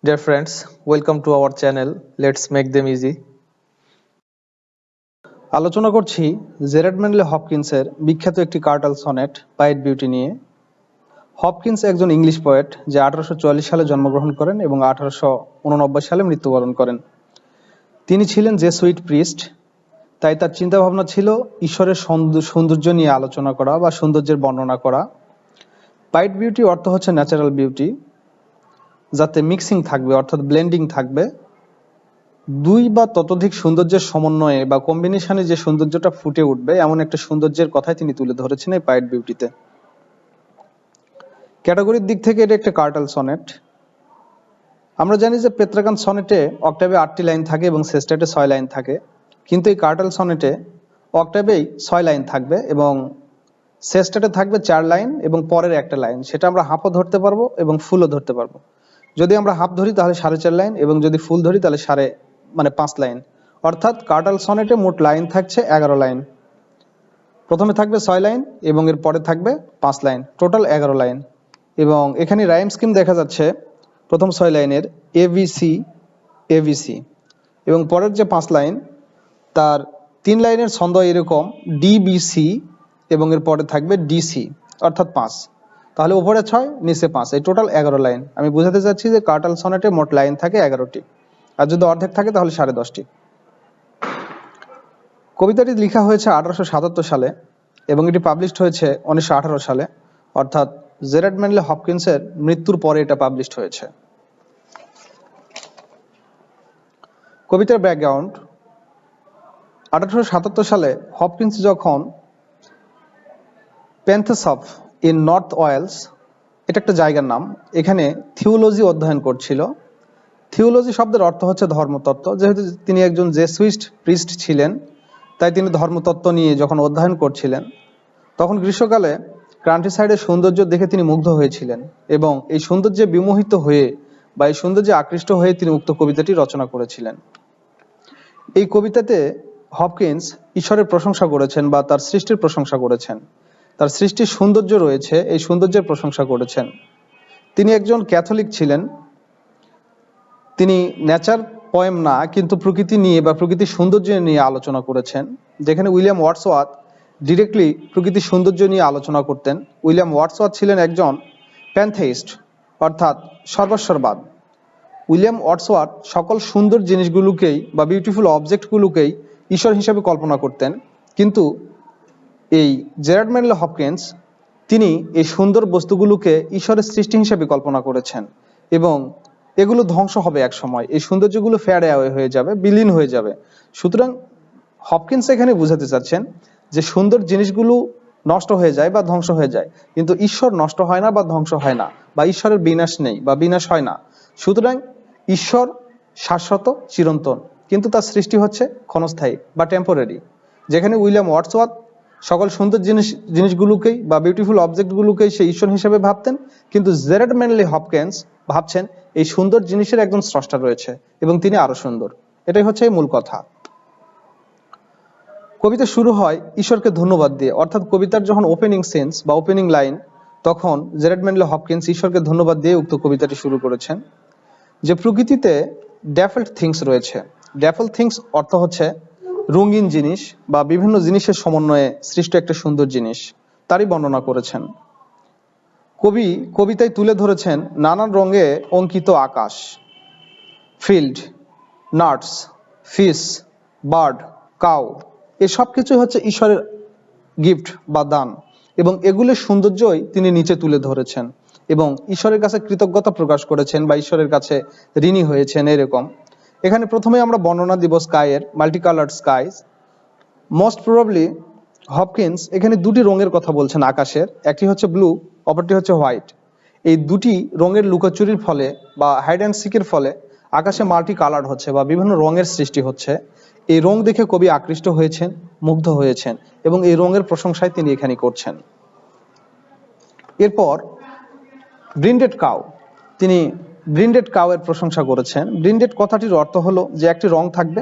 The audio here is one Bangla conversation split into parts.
Dear friends, welcome to our channel. Let's make them easy. আলোচনা করছি জেরার্ড ম্যানলে হপকিন্সের বিখ্যাত একটি কার্টাল সনেট পাইট বিউটি নিয়ে। হপকিন্স একজন ইংলিশ পোয়েট যে 1844 সালে জন্মগ্রহণ করেন এবং 1889 সালে মৃত্যুবরণ করেন। তিনি ছিলেন জেসুইট প্রিস্ট, তাই তার চিন্তাভাবনা ছিল ঈশ্বরের সৌন্দর্য নিয়ে আলোচনা করা বা সৌন্দর্যের বর্ণনা করা। পাইট বিউটি অর্থ হচ্ছে ন্যাচারাল বিউটি, যাতে মিক্সিং থাকবে অর্থাৎ ব্লেন্ডিং থাকবে, দুই বা ততোধিক সৌন্দর্যের সমন্বয়ে বা কম্বিনেশনে যে সৌন্দর্যটা ফুটে উঠবে এমন একটা সৌন্দর্যের কথাই তিনি তুলে ধরেছেন এই পাইট বিউটিতে। ক্যাটাগরির দিক থেকে এটা একটা কার্টাল সনেট। আমরা জানি যে পেত্রাকান সনেটে অক্টাভে 8টি লাইন থাকে এবং সেস্টেটে 6 লাইন থাকে, কিন্তু এই কার্টাল সনেটে অক্টাভেই 6 লাইন থাকবে এবং সেস্টেটে থাকবে 4 লাইন এবং পরের একটা লাইন, সেটা আমরা হাফও ধরতে পারবো এবং ফুলও ধরতে পারবো। যদি আমরা হাফ ধরি তাহলে 4.5 লাইন এবং যদি ফুল ধরি তাহলে 5 লাইন, অর্থাৎ কার্টাল সনেটে মোট লাইন থাকছে 11 লাইন। প্রথমে থাকবে 6 লাইন এবং এর পরে থাকবে 5 লাইন, টোটাল 11 লাইন। এবং এখানে রাইম স্কিম দেখা যাচ্ছে প্রথম 6 লাইনের এবিসি এবিসি এবং পরের যে 5 লাইন তার 3 লাইনের ছন্দ এরকম ডিবিসি এবং এর পরে থাকবে ডিসি, অর্থাৎ 5। তাহলে উপরে 6 নিচে 5, এই টোটাল 11 লাইন। আমি বোঝাতে চাচ্ছি যে কার্টাল সনেটে মোট লাইন থাকে 11টি, আর যদি অর্ধেক থাকে তাহলে 10.5টি। কবিতাটি লেখা হয়েছে 1877 সালে এবং এটি পাবলিশড হয়েছে 1918 সালে, অর্থাৎ জেরার্ড ম্যানলে হপকিন্সের মৃত্যুর পরে এটা পাবলিশড হয়েছে। কবিতার ব্যাকগ্রাউন্ড: 1877 সালে হপকিন্স যখন প্যান্থেসফ ইন নর্থ ওয়েলস, এটা একটা জায়গার নাম, এখানে থিওলজি অধ্যয়ন করছিল। থিওলজি শব্দের অর্থ হচ্ছে ধর্মতত্ত্ব। যেহেতু তিনি একজন জেসুইট প্রিস্ট ছিলেন, তাই তিনি ধর্মতত্ত্ব নিয়ে যখন অধ্যয়ন করছিলেন তখন গ্রীষ্মকালে কান্ট্রি সাইডের সৌন্দর্য দেখে তিনি মুগ্ধ হয়েছিলেন এবং এই সৌন্দর্যে বিমোহিত হয়ে বা এই সৌন্দর্যে আকৃষ্ট হয়ে তিনি উক্ত কবিতাটি রচনা করেছিলেন। এই কবিতাতে হপকিন্স ঈশ্বরের প্রশংসা করেছেন বা তার সৃষ্টির প্রশংসা করেছেন, তার সৃষ্টির সৌন্দর্য রয়েছে, এই সৌন্দর্যের প্রশংসা করেছেন। তিনি একজন ক্যাথলিক ছিলেন। তিনি নেচার পয়েম না, কিন্তু প্রকৃতি নিয়ে বা প্রকৃতির সৌন্দর্য নিয়ে আলোচনা করেছেন, যেখানে উইলিয়াম ওয়ার্ডসওয়ার্থ ডিরেক্টলি প্রকৃতির সৌন্দর্য নিয়ে আলোচনা করতেন। উইলিয়াম ওয়ার্ডসওয়ার্থ ছিলেন একজন প্যান্থেইস্ট, অর্থাৎ সর্বস্বরবাদ। উইলিয়াম ওয়ার্ডসওয়ার্থ সকল সুন্দর জিনিসগুলোকেই বা বিউটিফুল অবজেক্টগুলোকেই ঈশ্বর হিসেবে কল্পনা করতেন, কিন্তু এই জেরার্ড ম্যানলে হপকিন্স তিনি এই সুন্দর বস্তুগুলোকে ঈশ্বরের সৃষ্টি হিসেবে কল্পনা করেছেন এবং এগুলো ধ্বংস হবে এক সময়, এই সৌন্দর্যগুলো ফেয়ার অ্যাওয়ে হয়ে যাবে, বিলীন হয়ে যাবে। সুতরাং হপকিন্স এখানে বুঝাতে চাচ্ছেন যে সুন্দর জিনিসগুলো নষ্ট হয়ে যায় বা ধ্বংস হয়ে যায়, কিন্তু ঈশ্বর নষ্ট হয় না বা ধ্বংস হয় না, বা ঈশ্বরের বিনাশ নেই বা বিনাশ হয় না। সুতরাং ঈশ্বর শাশ্বত, চিরন্তন, কিন্তু তার সৃষ্টি হচ্ছে ক্ষণস্থায়ী বা টেম্পোরারি। যেখানে উইলিয়াম ওয়ার্ডসওয়ার্থ সকল সুন্দর জিনিসগুলোকেই বা বিউটিফুল অবজেক্টগুলোকেই সে ঈশ্বর হিসেবে ভাবতেন, কিন্তু জেরার্ড ম্যানলে হপকিন্স ভাবছেন এই সুন্দর জিনিসের একজন স্রষ্টা রয়েছে এবং তিনি আরো সুন্দর। এটাই হচ্ছে মূল কথা। কবিতা শুরু হয় ঈশ্বরকে ধন্যবাদ দিয়ে, অর্থাৎ কবিতার যখন ওপেনিং সেন্স বা ওপেনিং লাইন, তখন জেরার্ড ম্যানলে হপকিন্স ঈশ্বরকে ধন্যবাদ দিয়ে উক্ত কবিতাটি শুরু করেছেন। যে প্রকৃতিতে ড্যাফেল থিংস রয়েছে, ড্যাফেল থিংস অর্থ হচ্ছে রঙিন জিনিস বা বিভিন্ন জিনিসের সমন্বয়ে সৃষ্ট একটা সুন্দর জিনিস, তারই বর্ণনা করেছেন। কবি কবিতায় তুলে ধরেছেন নানান রঙে অঙ্কিত আকাশ, field, nuts, fish, bird, cow, এসব কিছু হচ্ছে ঈশ্বরের গিফট বা দান, এবং এগুলোর সৌন্দর্যই তিনি নিচে তুলে ধরেছেন এবং ঈশ্বরের কাছে কৃতজ্ঞতা প্রকাশ করেছেন বা ঈশ্বরের কাছে ঋণী হয়েছেন। এরকম এখানে প্রথমে আমরা বর্ণনা দিব স্কাইয়ের, মাল্টিকালার্ড স্কাইজ। মোস্ট প্রবাবলি হপকিন্স এখানে দুটি রঙের কথা বলছেন আকাশের, একটি হচ্ছে ব্লু, অপরটি হচ্ছে হোয়াইট। এই দুটি রঙের লুকোচুরির ফলে বা হাইড অ্যান্ড সিকের ফলে আকাশে মাল্টি কালার্ড হচ্ছে বা বিভিন্ন রঙের সৃষ্টি হচ্ছে। এই রং দেখে কবি আকৃষ্ট হয়েছেন, মুগ্ধ হয়েছেন এবং এই রঙের প্রশংসায় তিনি এখানে করছেন। এরপর ব্রিন্ডেড কাউ, তিনি ব্রিন্ডেড কাউ এর প্রশংসা করেছেন। ব্রিন্ডেড কথাটির অর্থ হলো যে একটি রং থাকবে,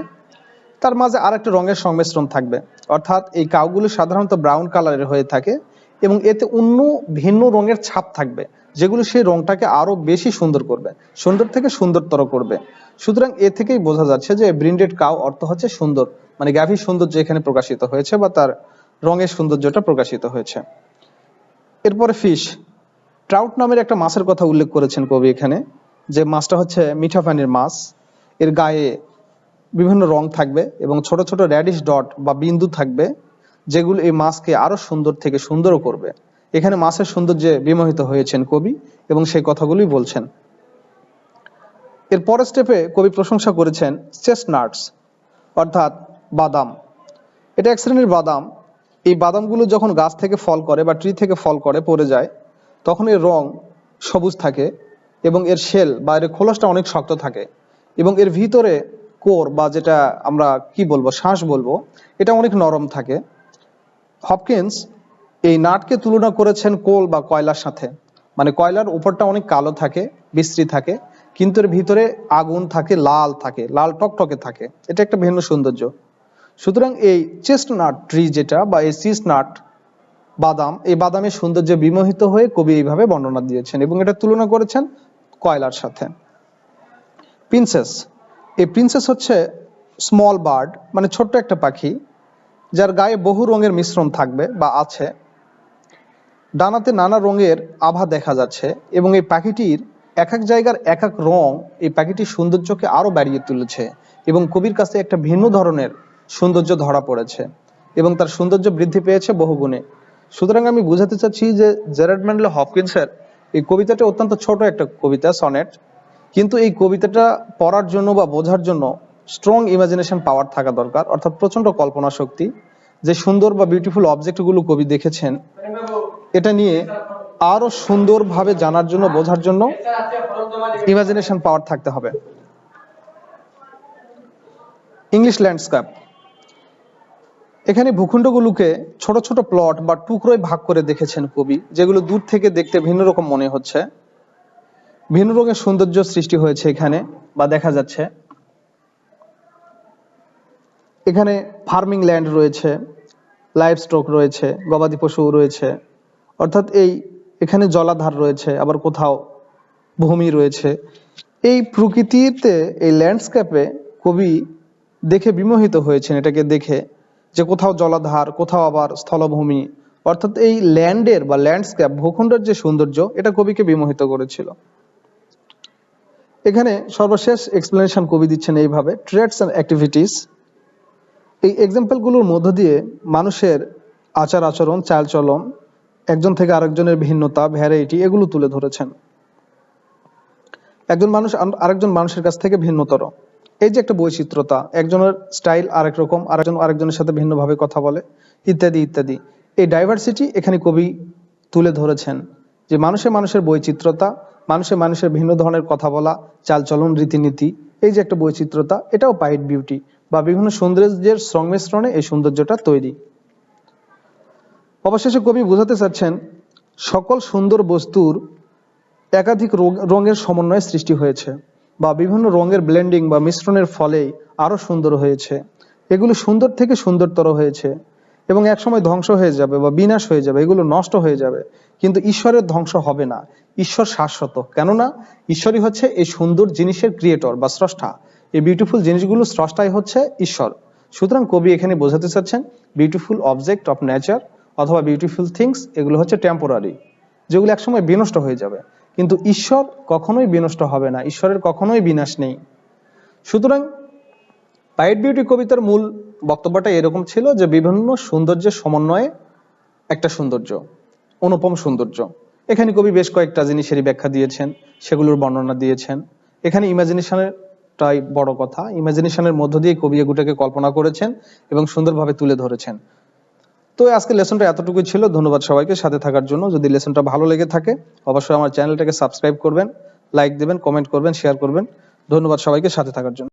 তার মাঝে আর একটা রঙের সংমিশ্রণ থাকবে, অর্থাৎ এই কাউগুলো সাধারণত ব্রাউন কালারের হয়ে থাকে এবং এতে অন্য ভিন্ন রঙের ছাপ থাকবে, যেগুলো সেই রংটাকে আরো বেশি সুন্দর করবে, সুন্দর থেকে সুন্দরতর করবে। সুতরাং এ থেকেই বোঝা যাচ্ছে যে ব্রিন্ডেড কাউ অর্থ হচ্ছে সুন্দর, মানে গাভীর সৌন্দর্য এখানে প্রকাশিত হয়েছে বা তার রঙের সৌন্দর্যটা প্রকাশিত হয়েছে। এরপরে ফিশ, ট্রাউট নামের একটা মাছের কথা উল্লেখ করেছেন কবি এখানে, যে মাছটা হচ্ছে মিঠা পানির মাছ। এর গায়ে বিভিন্ন রং থাকবে এবং ছোট ছোট র্যাডিশ ডট বা বিন্দু থাকবে, যেগুলো এই মাছকে আরো সুন্দর থেকে সুন্দরও করবে। এখানে মাছের সৌন্দর্যে বিমোহিত হয়েছেন কবি এবং সেই কথাগুলোই বলছেন। এর পরের স্টেপে কবি প্রশংসা করেছেন চেস্টনাটস, অর্থাৎ বাদাম। এটা এক শ্রেণীর বাদাম। এই বাদামগুলো যখন গাছ থেকে ফল করে বা ট্রি থেকে ফল করে পড়ে যায়, তখন এর রং সবুজ থাকে এবং এর শেল বা এর খোলসটা অনেক শক্ত থাকে এবং এর ভিতরে কোর বা যেটা আমরা কি বলবো, শ্বাস বলবো, এটা অনেক নরম থাকে। হপকিন্স এই নাটকে তুলনা করেছেন কোল বা কয়লার সাথে, মানে কয়লার উপরটা অনেক কালো থাকে, বিশ্রী থাকে, কিন্তু এর ভিতরে আগুন থাকে, লাল টকটকে থাকে। এটা একটা ভিন্ন সৌন্দর্য। সুতরাং এই চেস্টনাট ট্রি যেটা বা এই চেস্টনাট বাদাম, এই বাদামের সৌন্দর্যে বিমোহিত হয়ে কবি এইভাবে বর্ণনা দিয়েছেন এবং এটা তুলনা করেছেন কয়লার সাথে। প্রিন্সেস, এই প্রিন্সেস হচ্ছে স্মল বার্ড, মানে ছোট্ট একটা পাখি, যার গায়ে বহু রঙের মিশ্রণ থাকবে বা আছে। ডানাতে নানা রঙের আভা দেখা যাচ্ছে এবং এই পাখিটির এক এক জায়গার এক এক রং এই পাখিটির সৌন্দর্যকে আরো বাড়িয়ে তুলেছে এবং কবির কাছে একটা ভিন্ন ধরনের সৌন্দর্য ধরা পড়েছে এবং তার সৌন্দর্য বৃদ্ধি পেয়েছে বহুগুণে। সুতরাং আমি বুঝাতে চাচ্ছি যে জেরার্ড ম্যানলে হপকিন্সের এই কবিতাটা অত্যন্ত ছোট একটা কবিতা, সনেট, কিন্তু এই কবিতাটা পড়ার জন্য বা বোঝার জন্য স্ট্রং ইমাজিনেশন পাওয়ার থাকা দরকার, অর্থাৎ প্রচন্ড কল্পনা শক্তি। যে সুন্দর বা বিউটিফুল অবজেক্টগুলো কবি দেখেছেন, এটা নিয়ে আরো সুন্দরভাবে জানার জন্য, বোঝার জন্য ইমাজিনেশন পাওয়ার থাকতে হবে। ইংলিশ ল্যান্ডস্কেপ, এখানে ভূখণ্ডগুলোকে ছোট ছোট প্লট বা টুকরোয় ভাগ করে দেখেছেন কবি, যেগুলো দূর থেকে দেখতে ভিন্ন রকম মনে হচ্ছে। ভিন্ন রঙের সৌন্দর্য সৃষ্টি হয়েছে এখানে বা দেখা যাচ্ছে। এখানে ফার্মিং ল্যান্ড রয়েছে, লাইভ স্টক রয়েছে, গবাদি পশু রয়েছে, অর্থাৎ এখানে জলাধার রয়েছে, আবার কোথাও ভূমি রয়েছে। এই প্রকৃতিতে, এই ল্যান্ডস্কেপে কবি দেখে বিমোহিত হয়েছেন, এটাকে দেখে যে কোথাও জলাধার, কোথাও আবার স্থলভূমি, অর্থাৎ এই ল্যান্ডের বা ল্যান্ডস্কেপ, ভূখণ্ডের যে সৌন্দর্য, এটা কবিকে বিমোহিত করেছিল। এখানে সর্বশেষ এক্সপ্লেনেশন কবি দিচ্ছেন এইভাবে, ট্রেডস অ্যান্ড অ্যাক্টিভিটিস। এই এক্সাম্পলগুলোর মধ্য দিয়ে মানুষের আচার আচরণ, চালচলন, একজন থেকে আরেকজনের ভিন্নতা, ভ্যারাইটি, এগুলো তুলে ধরেছেন। একজন মানুষ আরেকজন মানুষের কাছ থেকে ভিন্নতর, এই যে একটা বৈচিত্র্যতা, একজনের স্টাইল আরেক রকম, আরেকজনের সাথে ভিন্নভাবে কথা বলে, ইত্যাদি ইত্যাদি। এই ডাইভার্সিটি এখানে কবি তুলে ধরেছেন, যে মানুষের বৈচিত্র্যতা, মানুষের ভিন্ন ধরনের কথা বলা, চালচলন, রীতিনীতি, এই যে একটা বৈচিত্র্যতা, এটাও পাইট বিউটি বা বিভিন্ন সৌন্দর্যের সংমিশ্রণে এই সৌন্দর্যটা তৈরি। অবশেষে কবি বোঝাতে চাচ্ছেন, সকল সুন্দর বস্তুর একাধিক রঙের সমন্বয়ে সৃষ্টি হয়েছে বা বিভিন্ন রঙের ব্লেন্ডিং বা মিশ্রণের ফলেই আরো সুন্দর হয়েছে। এগুলো সুন্দর থেকে সুন্দরতর হয়েছে এবং একসময় ধ্বংস হয়ে যাবে বা বিনাশ হয়ে যাবে, এগুলো নষ্ট হয়ে যাবে, কিন্তু ঈশ্বরের ধ্বংস হবে না। ঈশ্বর শাশ্বত, কেননা ঈশ্বরই হচ্ছে এই সুন্দর জিনিসের ক্রিয়েটর বা স্রষ্টা। এই বিউটিফুল জিনিসগুলো স্রষ্টাই হচ্ছে ঈশ্বর। সুতরাং কবি এখানে বোঝাতে চাচ্ছেন, বিউটিফুল অবজেক্ট অফ নেচার অথবা বিউটিফুল থিংস, এগুলো হচ্ছে টেম্পোরারি, যেগুলো একসময় বিনষ্ট হয়ে যাবে, কিন্তু ঈশ্বর কখনোই বিনষ্ট হবে না, ঈশ্বরের কখনোই বিনাশ নেই। সুতরাং পাইট বিউটি কবিতার মূল বক্তব্যটা এরকম ছিল, যে বিভিন্ন সৌন্দর্যের সমন্বয়ে একটা সৌন্দর্য, অনুপম সৌন্দর্য। এখানে কবি বেশ কয়েকটা জিনিসেরই ব্যাখ্যা দিয়েছেন, সেগুলোর বর্ণনা দিয়েছেন। এখানে ইমাজিনেশনটাই বড় কথা, ইমাজিনেশনের মধ্য দিয়ে কবি এগুলোকে কল্পনা করেছেন এবং সুন্দরভাবে তুলে ধরেছেন। তো আজকে লেসনটা এতটুকুই ছিল। ধন্যবাদ সবাইকে সাথে থাকার জন্য। যদি লেসনটা ভালো লেগে থাকে অবশ্যই আমার চ্যানেলটাকে সাবস্ক্রাইব করবেন, লাইক দেবেন, কমেন্ট করবেন, শেয়ার করবেন। ধন্যবাদ সবাইকে সাথে থাকার জন্য।